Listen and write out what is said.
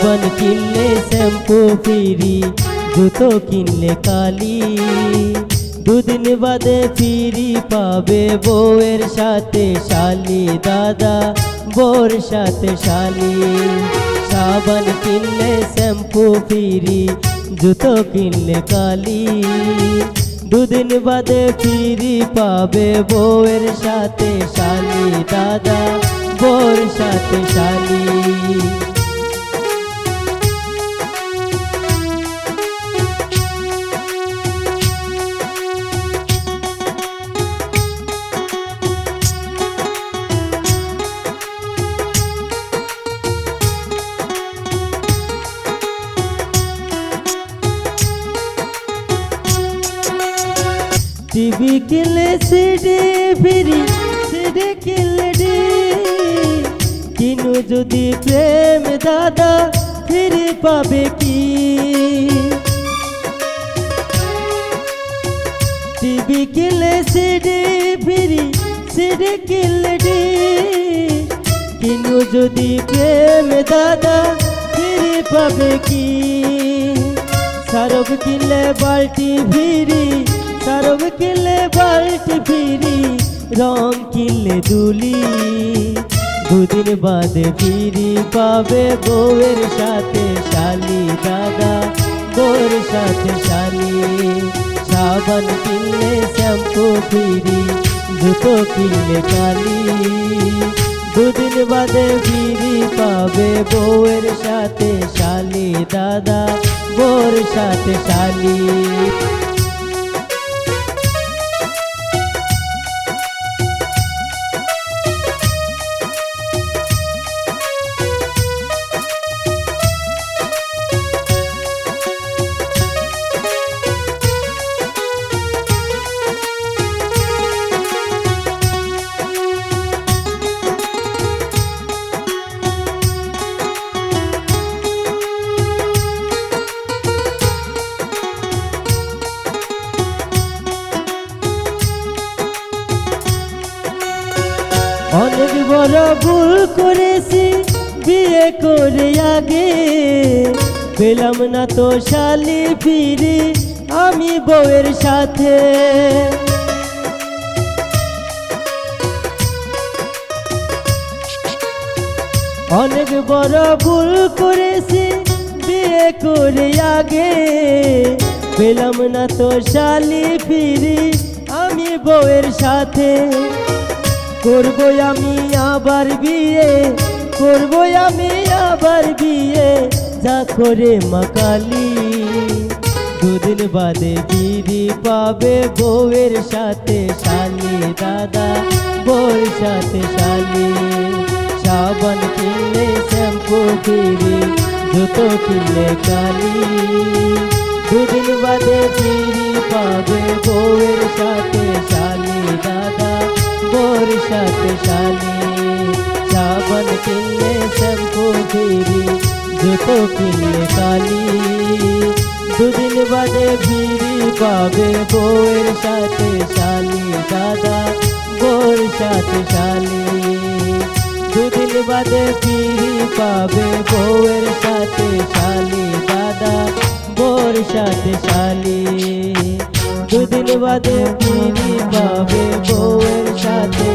সাবান কিনলে শ্যাম্পু ফিরি, জুতো কিনলে কালি, দুদিন বাদে ফিরি পাবে বউয়ের সাথে শালি, দাদা বউর সাথে শালি। সাবান কিনলে শ্যাম্পু ফিরি, জুতো কিনলে কালি, দুদিন বাদে ফিরি পাবে বউয়ের সাথে শালি, দাদা বউর সাথে শালি। টিভি কিনলে সিডি ফিরি, সিডি কিনলে ডি, কিনু যদি প্রেম দাদা ফিরে পাবে কি? টিভি কিনলে সিডি ফিরি, সিডি কিনলে ডি, কিনু যদি প্রেম দাদা ফিরে পাবে কি? সারব কিনলে বাল্টি ফিরি, সারব কিনলে বাল্টি ফিরি, রং কিনলে দুলি, দুদিন বাদে ফিরি পাবে বউয়ের সাথে শালি, দাদা বউর সাথে শালি। সাবান কিনলে শ্যাম্পু ফিরি, জুতো কিনলে কালি, দুদিন বাদে ফিরি পাবে বউয়ের সাথে শালি, দাদা বউর সাথে শালি। অনেক বড় ভুল করেছি বিয়ে করে আগে, পেলাম না তো শালি ফিরে আমি বউয়ের সাথে। অনেক বড় ভুল করেছি বিয়ে করে আগে, পেলাম না তো শালি ফিরে আমি বউয়ের সাথে। করবো আমি আবার বিয়ে, করবো আমি আবার বিয়ে, যা করে মাকালি, দুদিন বাদে ফিরি পাবে বউয়ের সাথে শালি, দাদা বউর সাথে শালি। সাবান কিনলে শ্যাম্পু ফিরি, জুতো কিনলে কালি, দুদিন বাদে ফিরি পাবে বউয়ের সাথে শালি, দাদা বউর সাথে শালি। সাবান কিনলে শ্যাম্পু ফিরি, জুতো কিনলে কালি, দুদিন বাদে ফিরি পাবে বউয়ের সাথে শালি, দাদা বউর সাথে শালি। দুদিন বাদে ফিরি পাবে বউয়ের সাথে শালি, দাদা বউর সাথে শালি। দুদিন বাদে ফিরি পাবে বউয়ের সাথে